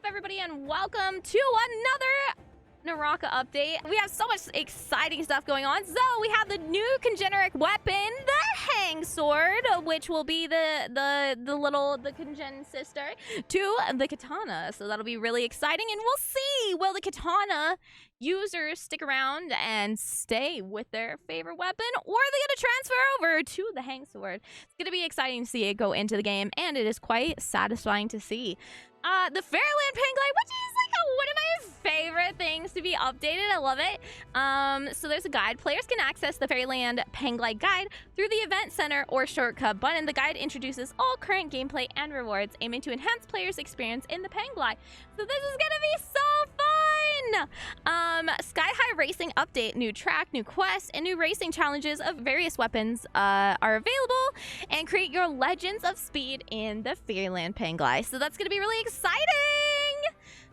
up, everybody, and welcome to another Naraka update. We have so much exciting stuff going on. So we have the new congeneric weapon, the Hang Sword, which will be the congen sister to the katana. So that'll be really exciting, and we'll see, will the katana users stick around and stay with their favorite weapon, or are they going to transfer over to the Hang Sword? It's going to be exciting to see it go into the game, and it is quite satisfying to see. The Fairyland Penglide, which is like one of my favorite things to be updated. I love it. So there's a guide. Players can access the Fairyland Penglide guide through the event center or shortcut button. The guide introduces all current gameplay and rewards, aiming to enhance players' experience in the Penglide. So this is gonna be so fun! Sky High Racing update, new track, new quests, and new racing challenges of various weapons are available, and create your legends of speed in the Fairyland Penglide. So that's gonna be really exciting!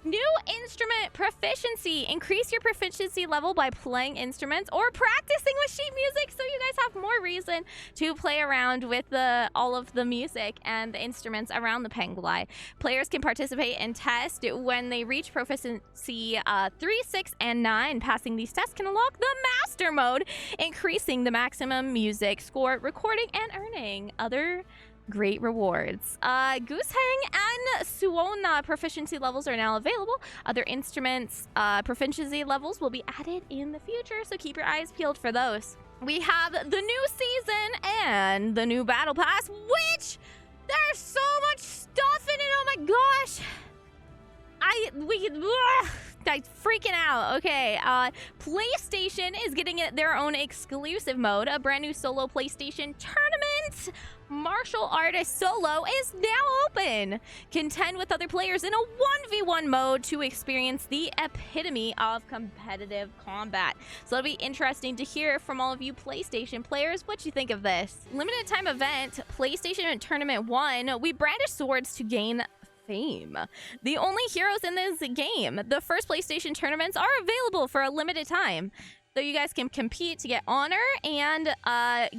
New instrument proficiency. Increase your proficiency level by playing instruments or practicing with sheet music, so you guys have more reason to play around with all of the music and the instruments around the Penglide. Players can participate in tests when they reach proficiency 3, 6, and 9. Passing these tests can unlock the Master Mode, increasing the maximum music score, recording, and earning other great rewards. Goose Hang and Suona proficiency levels are now available. Other instruments proficiency levels will be added in the future, so keep your eyes peeled for those. We have the new season and the new battle pass, which there's so much stuff in it. Oh my gosh, I'm freaking out. Okay, PlayStation is getting their own exclusive mode. A brand new solo PlayStation tournament martial artist solo is now open. Contend with other players in a 1v1 mode to experience the epitome of competitive combat. So it'll be interesting to hear from all of you PlayStation players what you think of this. Limited time event, PlayStation Tournament 1. We brandish swords to gain fame. The only heroes in this game. The first PlayStation tournaments are available for a limited time, so you guys can compete to get honor and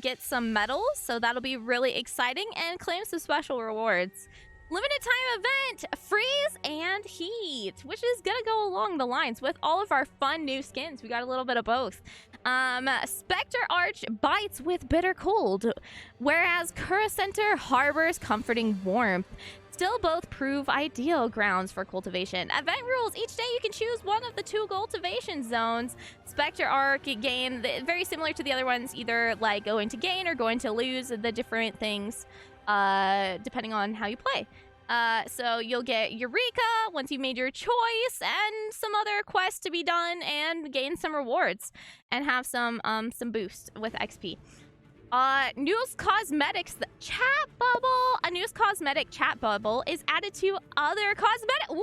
get some medals. So that'll be really exciting, and claim some special rewards. Limited time event, freeze and heat, which is gonna go along the lines with all of our fun new skins. We got a little bit of both. Spectre Arch bites with bitter cold, whereas Kura Center harbors comforting warmth. Still both prove ideal grounds for cultivation. Event rules. Each day you can choose one of the 2 cultivation zones. Spectre Arc gain, very similar to the other ones, either like going to gain or going to lose, the different things depending on how you play. So you'll get Eureka once you've made your choice, and some other quests to be done, and gain some rewards and have some boost with XP. News Cosmetics chat bubble. A news cosmetic chat bubble is added to other cosmetic. Woo!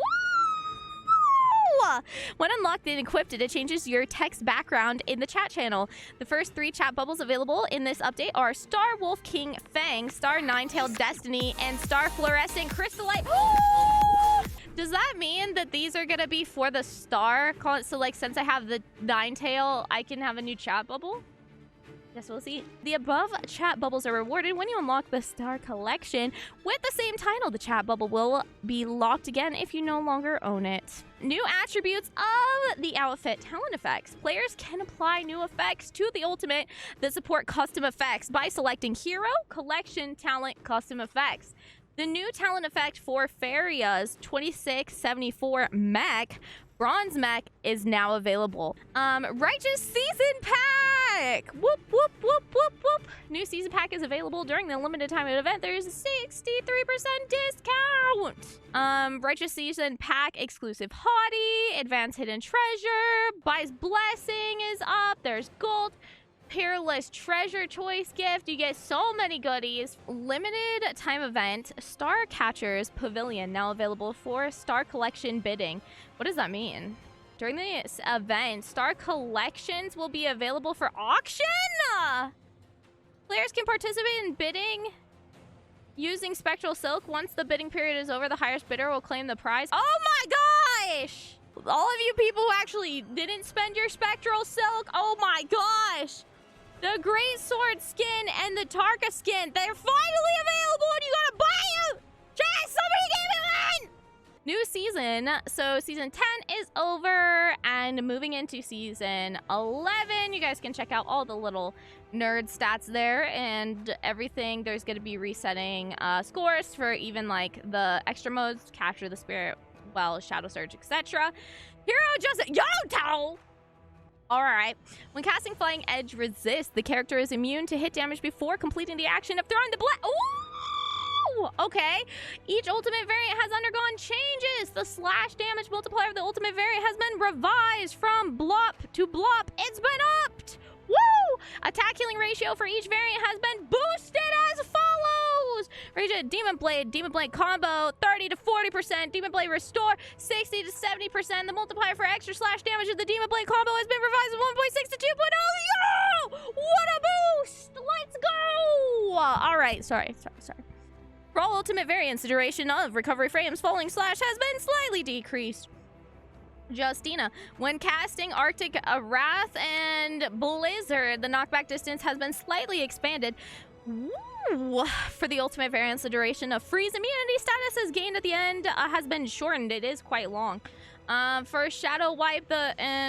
When unlocked and equipped, it changes your text background in the chat channel. The first 3 chat bubbles available in this update are Star Wolf King Fang, Star Nine-Tailed Destiny, and Star Fluorescent Crystallite. Does that mean that these are gonna be for the star? So like, since I have the Nine-Tail, I can have a new chat bubble? Guess we'll see. The above chat bubbles are rewarded when you unlock the Star Collection with the same title. The chat bubble will be locked again if you no longer own it. New attributes of the outfit talent effects. Players can apply new effects to the ultimate that support custom effects by selecting Hero, Collection, Talent, Custom Effects. The new talent effect for Faria's 2674 mech, Bronze Mech, is now available. Righteous Season Pack! Whoop, whoop, whoop, whoop, whoop. New Season Pack is available during the limited time event. There's a 63% discount. Righteous Season Pack, exclusive Hottie, Advanced Hidden Treasure, Buys Blessing is up. There's Gold. Peerless Treasure Choice Gift. You get so many goodies. Limited time event, Star Catchers Pavilion, now available for Star Collection bidding. What does that mean? During this event, Star Collections will be available for auction? Players can participate in bidding using Spectral Silk. Once the bidding period is over, the highest bidder will claim the prize. Oh my gosh! All of you people who actually didn't spend your Spectral Silk, oh my gosh! The Great Sword skin and the Tarka skin, they're finally available and you gotta buy them! Chad, somebody gave me one! New season. So season 10 is over and moving into season 11. You guys can check out all the little nerd stats there and everything. There's going to be resetting scores for even like the extra modes, Capture the Spirit, well, Shadow Surge, etc. Hero just Yoto! Alright. When casting Flying Edge Resist, the character is immune to hit damage before completing the action of throwing the blast. Ooh! Okay. Each ultimate variant has undergone changes. The slash damage multiplier of the ultimate variant has been revised from blop to blop. It's been upped! Woo! Attack healing ratio for each variant has been boosted as follows. Demon Blade combo 30 to 40%. Demon Blade Restore 60 to 70%. The multiplier for extra slash damage of the Demon Blade combo has been revised from 1.6 to 2.0. Yo! What a boost! Let's go! All right, sorry. For all ultimate variants, the duration of recovery frames following slash has been slightly decreased. Justina, when casting Arctic Wrath and Blizzard, the knockback distance has been slightly expanded. Ooh. For the ultimate variants, the duration of freeze immunity status is gained at the end has been shortened. It is quite long. For Shadow Wipe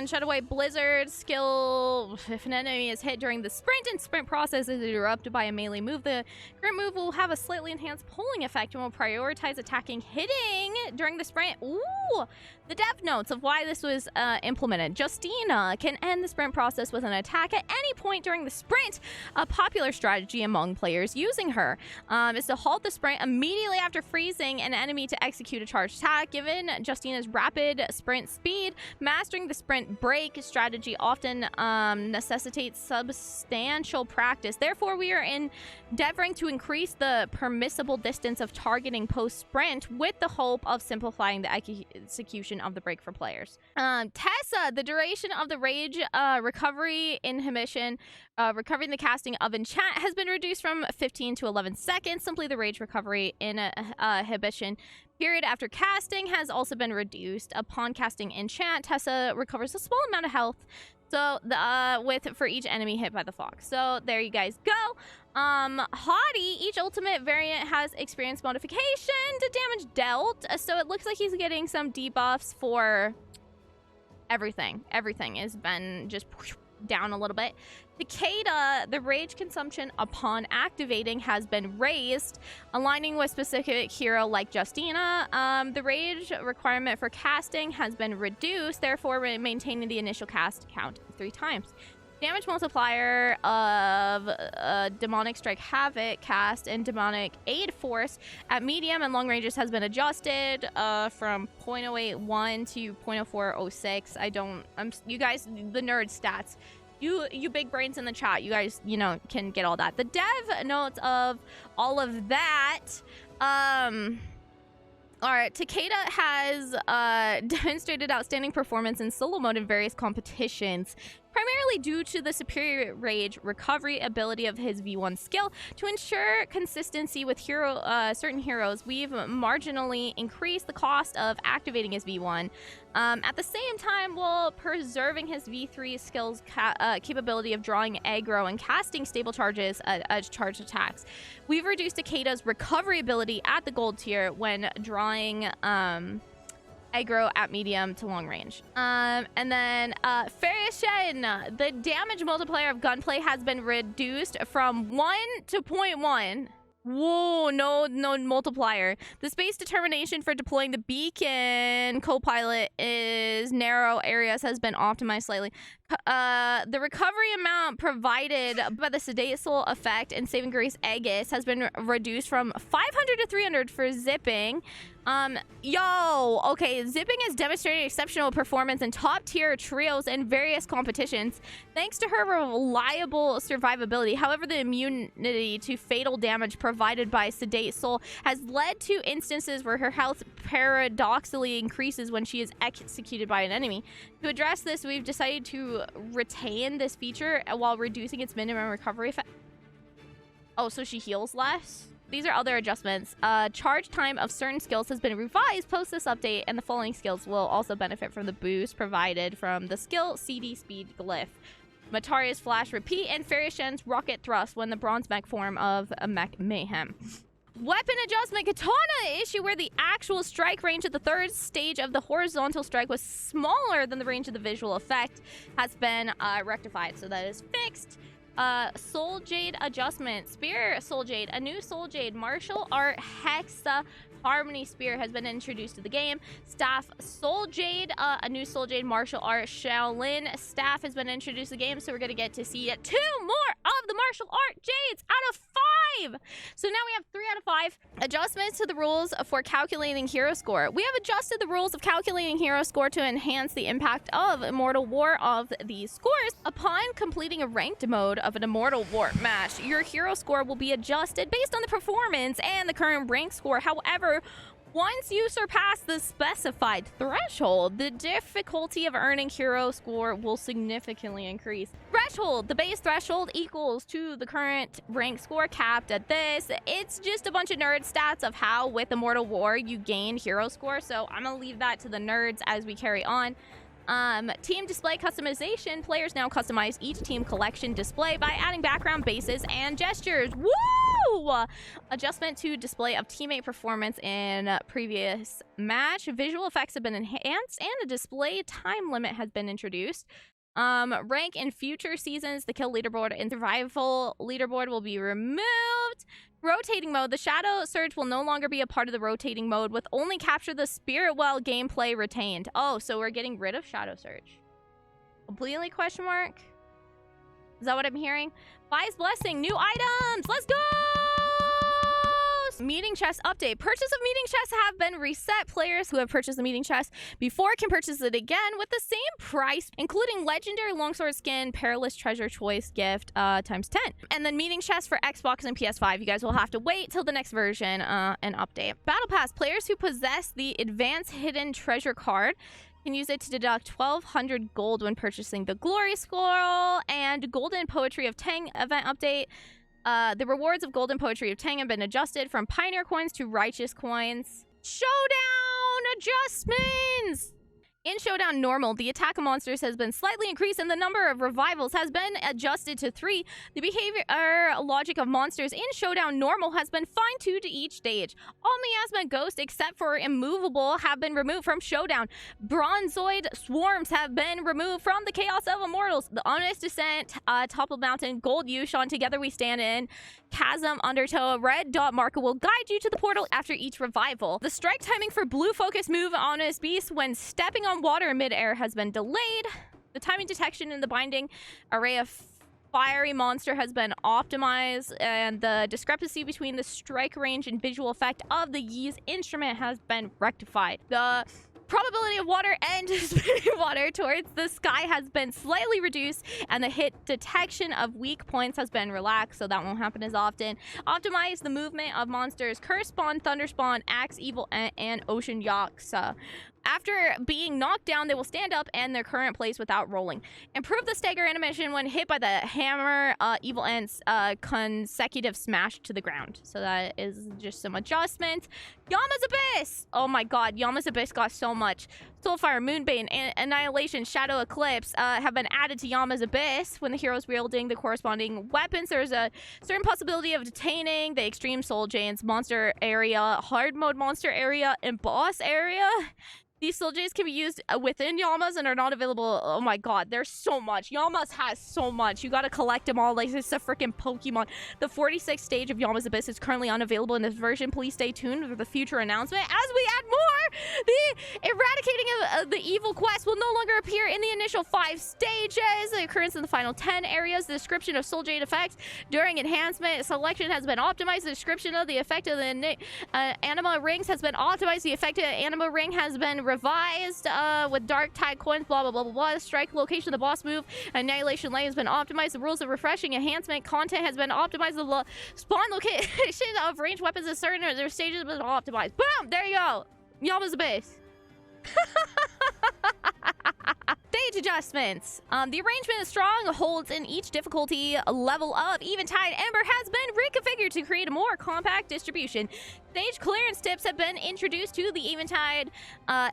Shadow Wipe Blizzard skill, if an enemy is hit during the sprint and sprint process is interrupted by a melee move, the current move will have a slightly enhanced pulling effect and will prioritize attacking hitting during the sprint. Ooh! The dev notes of why this was implemented. Justina can end the sprint process with an attack at any point during the sprint. A popular strategy among players using her is to halt the sprint immediately after freezing an enemy to execute a charged attack. Given Justina's rapid sprint speed, mastering the sprint break strategy often necessitates substantial practice. Therefore, we are endeavoring to increase the permissible distance of targeting post-sprint with the hope of simplifying the execution of the break for players. Tessa, the duration of the rage recovery inhibition, recovering the casting of enchant has been reduced from 15 to 11 seconds. Simply the rage recovery inhibition period after casting has also been reduced. Upon casting enchant, Tessa recovers a small amount of health. So for each enemy hit by the fog. So there you guys go. Hottie, each ultimate variant has experience modification to damage dealt. So it looks like he's getting some debuffs for everything. Everything has been just down a little bit. Takeda, the rage consumption upon activating has been raised, aligning with specific hero like Justina. The rage requirement for casting has been reduced, therefore maintaining the initial cast count 3 times. Damage multiplier of Demonic Strike Havoc cast and Demonic Aid Force at medium and long ranges has been adjusted from 0.081 to 0.0406. You guys, the nerd stats. You big brains in the chat, you guys, can get all that. The dev notes of all of that. All right, Takeda has demonstrated outstanding performance in solo mode in various competitions, primarily due to the superior rage recovery ability of his V1 skill. To ensure consistency with certain heroes, we've marginally increased the cost of activating his V1. At the same time, while preserving his V3 skills capability of drawing aggro and casting stable charges as charged attacks. We've reduced Takeda's recovery ability at the gold tier when drawing aggro at medium to long range. And then Fariashen, the damage multiplier of gunplay has been reduced from 1 to 0.1. Whoa, no multiplier. The space determination for deploying the beacon co-pilot is narrow areas has been optimized slightly. The recovery amount provided by the Sedate Soul effect and Saving Grace Aegis has been reduced from 500 to 300 for zipping. Okay, zipping has demonstrated exceptional performance in top-tier trios in various competitions, thanks to her reliable survivability. However, the immunity to fatal damage provided by Sedate Soul has led to instances where her health paradoxically increases when she is executed by an enemy. To address this, we've decided to retain this feature while reducing its minimum recovery effect. Oh, so she heals less? These are other adjustments. Charge time of certain skills has been revised post this update, and the following skills will also benefit from the boost provided from the skill CD Speed Glyph, Mataria's Flash Repeat, and Fariashen's Rocket Thrust when the Bronze Mech form of a Mech Mayhem. Weapon adjustment. Katana issue where the actual strike range at the third stage of the horizontal strike was smaller than the range of the visual effect has been rectified. So that is fixed. Soul Jade adjustment. Spear Soul Jade. A new Soul Jade martial art Hexa Harmony Spear has been introduced to the game. Staff Soul Jade. A new Soul Jade martial art Shaolin staff has been introduced to the game. So we're going to get to see 2 more of the martial art Jades out of 5. So now we have 3 out of 5 adjustments to the rules for calculating hero score. We have adjusted the rules of calculating hero score to enhance the impact of Immortal War of these scores. Upon completing a ranked mode of an Immortal War match, your hero score will be adjusted based on the performance and the current rank score. However, once you surpass the specified threshold, the difficulty of earning hero score will significantly increase. Threshold. The base threshold equals to the current rank score capped at this. It's just a bunch of nerd stats of how with Immortal War you gain hero score, so I'm gonna leave that to the nerds as we carry on. Team display customization. Players now customize each team collection display by adding background bases and gestures. Woo! Adjustment to display of teammate performance in previous match. Visual effects have been enhanced and a display time limit has been introduced. Rank in future seasons. The kill leaderboard and survival leaderboard will be removed. Rotating mode. The Shadow Surge will no longer be a part of the rotating mode, with only capture the Spirit Well gameplay retained. Oh, so we're getting rid of Shadow Surge. Completely question mark? Is that what I'm hearing? Buy's Blessing. New items. Let's go! Meeting chest update. Purchase of meeting chests have been reset. Players who have purchased the meeting chest before can purchase it again with the same price, including legendary longsword skin, perilous treasure choice gift times 10. And then meeting chests for Xbox and PS5. You guys will have to wait till the next version and update. Battle Pass. Players who possess the advanced hidden treasure card can use it to deduct 1,200 gold when purchasing the Glory Scroll. And Golden Poetry of Tang event update. The rewards of Golden Poetry of Tang have been adjusted from Pioneer coins to Righteous coins. Showdown adjustments! In Showdown Normal, the attack of monsters has been slightly increased and the number of revivals has been adjusted to 3. The behavior logic of monsters in Showdown Normal has been fine-tuned to each stage. All Miasma Ghosts, except for Immovable, have been removed from Showdown. Bronzoid Swarms have been removed from the Chaos of Immortals. The Honest Descent, Toppled Mountain, Gold Yushan, Together We Stand In, Chasm, Undertow, a red dot marker will guide you to the portal after each revival. The strike timing for Blue Focus move Honest Beast when stepping on water in midair has been delayed. The timing detection in the binding array of fiery monster has been optimized, and the discrepancy between the strike range and visual effect of the Yi's instrument has been rectified. The probability of water and spitting water towards the sky has been slightly reduced, and the hit detection of weak points has been relaxed, so that won't happen as often. Optimize the movement of monsters Curse Spawn, Thunder Spawn, Axe, Evil, and Ocean Yaks. After being knocked down, they will stand up in their current place without rolling. Improve the stagger animation when hit by the hammer, Evil Ends, consecutive smash to the ground. So that is just some adjustments. Yama's Abyss! Oh my god, Yama's Abyss got so much. Soulfire, Moonbane, and Annihilation, Shadow Eclipse have been added to Yama's Abyss. When the heroes wielding the corresponding weapons, there's a certain possibility of detaining the Extreme Soul Jains monster area, hard mode monster area, and boss area. These Soul Jays can be used within Yamas and are not available. Oh my god, there's so much. Yamas has so much. You gotta collect them all like it's a freaking Pokemon. The 46th stage of Yama's Abyss is currently unavailable in this version. Please stay tuned for the future announcement. As we add more, the eradicating of the evil quest will no longer appear in the initial 5 stages. The occurrence in the final 10 areas. The description of Soul Jade effects during enhancement selection has been optimized. The description of the effect of the anima rings has been optimized. The effect of the anima ring has been revised with dark tide coins, blah blah blah blah blah. The strike location, the boss move, annihilation lane has been optimized. The rules of refreshing enhancement content has been optimized. The spawn location of ranged weapons at certain their stages has been optimized. Boom! There you go. Yama's Abyss. Stage adjustments. The arrangement of strongholds in each difficulty level of Eventide Ember has been reconfigured to create a more compact distribution. Stage clearance tips have been introduced to the Eventide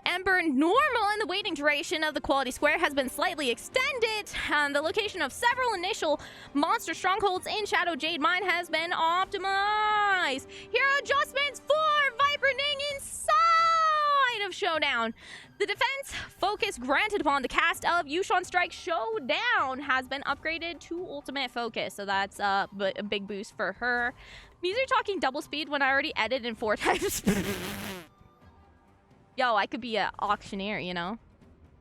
Ember Normal, and the waiting duration of the quality square has been slightly extended. The location of several initial monster strongholds in Shadow Jade Mine has been optimized. Here are adjustments for Viperning inside of Showdown. The defense focus granted upon the cast of Yushan Strike Showdown has been upgraded to ultimate focus, so that's a big boost for her. Mizuki talking double speed when I already edited in 4 times. Yo, I could be an auctioneer, you know?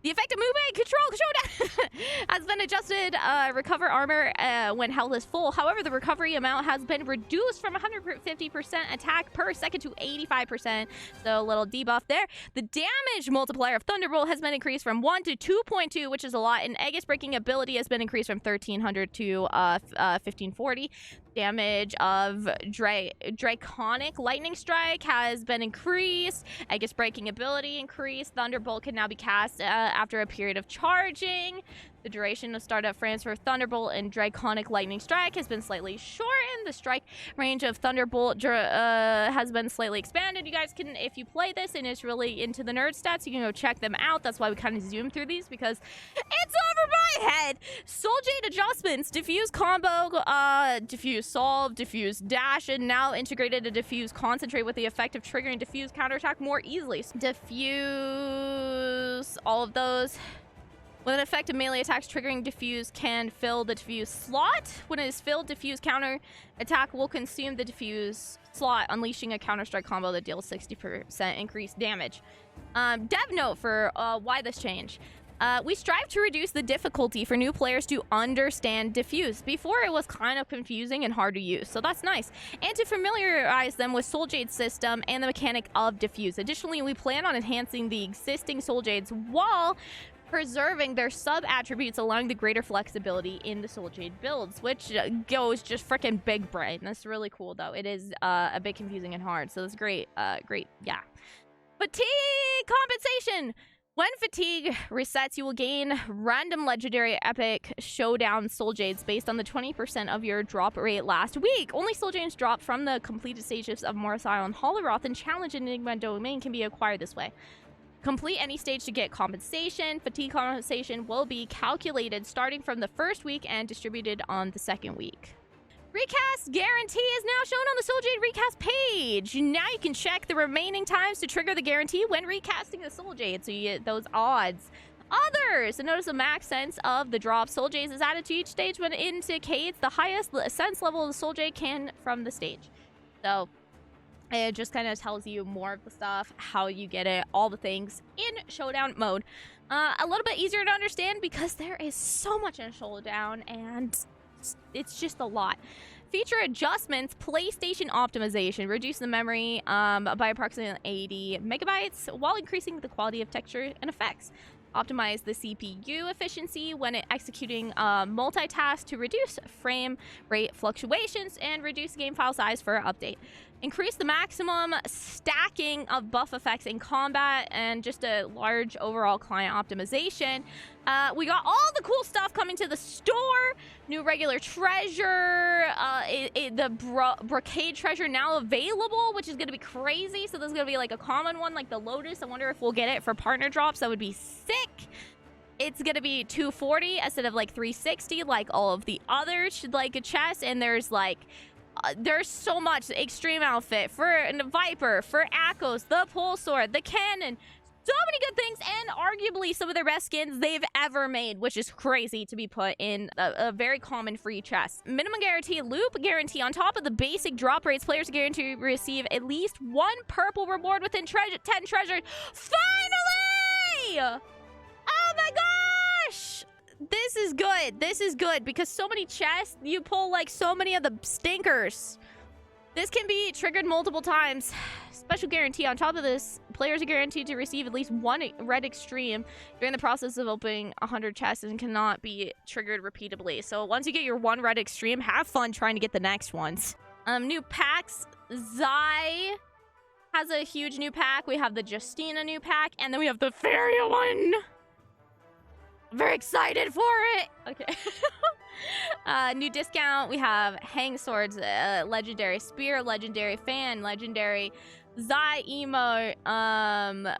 The effective movement control Showdown has been adjusted. Recover armor when health is full. However, the recovery amount has been reduced from 150% attack per second to 85%. So a little debuff there. The damage multiplier of Thunderbolt has been increased from 1 to 2.2, which is a lot. And Aegis breaking ability has been increased from 1300 to 1540. Damage of Draconic Lightning Strike has been increased. Aegis breaking ability increased. Thunderbolt can now be cast after a period of charging. The duration of startup frames for Thunderbolt and Draconic Lightning Strike has been slightly shortened. The strike range of Thunderbolt has been slightly expanded. You guys can, if you play this and it's really into the nerd stats, you can go check them out. That's why we kind of zoom through these, because it's over my head. Soul Jade adjustments. Diffuse combo, diffuse solve, diffuse dash, and now integrated a diffuse concentrate with the effect of triggering diffuse counterattack more easily. Diffuse, all of those. When an effective melee attacks triggering diffuse can fill the diffuse slot. When it is filled, diffuse counter attack will consume the diffuse slot, unleashing a counter strike combo that deals 60% increased damage. Dev note for why this change. We strive to reduce the difficulty for new players to understand diffuse. Before, it was kind of confusing and hard to use, so that's nice. And to familiarize them with Soul Jade's system and the mechanic of diffuse. Additionally, we plan on enhancing the existing Soul Jades while preserving their sub-attributes, allowing the greater flexibility in the Soul Jade builds, which goes just freaking big brain. That's really cool, though. It is a bit confusing and hard, so that's great. Great, yeah. Fatigue compensation. When fatigue resets, you will gain random legendary epic showdown Soul Jades based on the 20% of your drop rate last week. Only Soul Jades dropped from the completed stages of Morris Island, Holoroth, and Challenge Enigma Domain can be acquired this way. Complete any stage to get compensation. Fatigue compensation will be calculated starting from the first week and distributed on the second week. Recast guarantee is now shown on the Soul Jade recast page. Now you can check the remaining times to trigger the guarantee when recasting a Soul Jade, so you get those odds. Others! And notice the max sense of the drop Soul Jades is added to each stage when it indicates the highest sense level of the Soul Jade can from the stage. So it just kind of tells you more of the stuff, how you get it, all the things in Showdown mode. A little bit easier to understand because there is so much in Showdown and it's just a lot. Feature adjustments, PlayStation optimization. Reduce the memory by approximately 80 megabytes while increasing the quality of texture and effects. Optimize the CPU efficiency when executing multitask to reduce frame rate fluctuations and reduce game file size for update. Increase the maximum stacking of buff effects in combat and just a large overall client optimization. We got all the cool stuff coming to the store. New regular treasure, the brocade treasure now available, which is going to be crazy. So there's going to be like a common one like the Lotus. I wonder if we'll get it for partner drops. That would be sick. It's going to be 240 instead of like 360 like all of the others, like a chest. And there's like there's so much. Extreme outfit for Viper, for Akos, the Pole Sword, the Cannon. So many good things, and arguably some of the best skins they've ever made, which is crazy to be put in a very common free chest. Minimum guarantee, loop guarantee. On top of the basic drop rates, players are guaranteed to receive at least one purple reward within 10 treasures. Finally! Oh my gosh! This is good. This is good because so many chests, you pull like so many of the stinkers. This can be triggered multiple times. Special guarantee. On top of this, players are guaranteed to receive at least one red extreme during the process of opening 100 chests and cannot be triggered repeatedly. So once you get your one red extreme, have fun trying to get the next ones. New packs. Zai has a huge new pack. We have the Justina new pack, and then we have the Faria one. Very excited for it. Okay. New discount. We have hang swords, legendary spear, legendary fan, legendary Zai emote.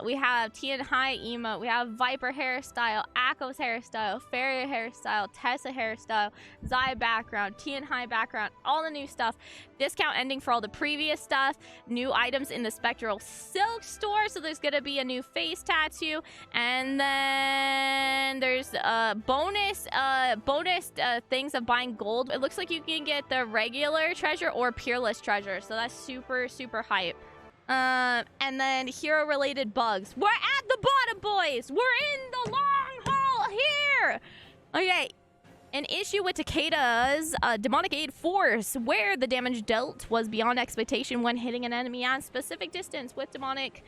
We have Tian Hai emote. We have Viper hairstyle, Akko's hairstyle, Fairy hairstyle, Tessa hairstyle, Zai background, Tian Hai background, all the new stuff. Discount ending for all the previous stuff. New items in the Spectral Silk store. So there's gonna be a new face tattoo, and then there's bonus things of buying gold. It looks like you can get the regular treasure or peerless treasure. So that's super hype. And then hero related bugs. We're at the bottom, boys. We're in the long haul here. Okay. An issue with Takeda's demonic aid force, where the damage dealt was beyond expectation when hitting an enemy at a specific distance with demonic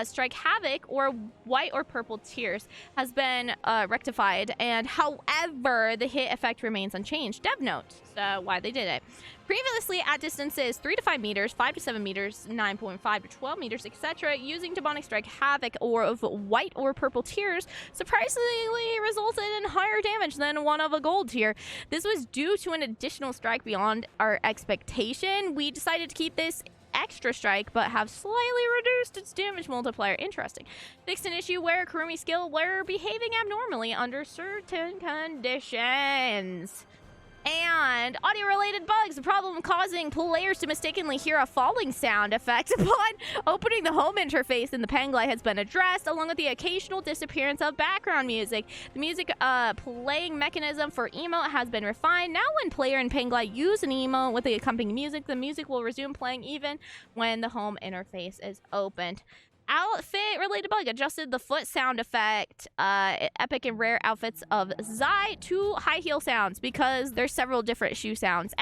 strike havoc or white or purple tears, has been rectified, and however the hit effect remains unchanged. Dev note, so why they did it. Previously at distances 3 to 5 meters, 5 to 7 meters, 9.5 to 12 meters, etc., using demonic strike havoc or of white or purple tears surprisingly resulted in higher damage than one of a gold tier. This was due to an additional strike beyond our expectation. We decided to keep this extra strike but have slightly reduced its damage multiplier. Interesting. Fixed an issue where Kurumi skill were behaving abnormally under certain conditions. And audio-related bugs, the problem causing players to mistakenly hear a falling sound effect upon opening the home interface in the Penglai has been addressed, along with the occasional disappearance of background music. The music playing mechanism for emote has been refined. Now when player and Penglai use an emote with the accompanying music, the music will resume playing even when the home interface is opened. Outfit related bug, adjusted the foot sound effect, epic and rare outfits of Zai to high heel sounds because there's several different shoe sounds.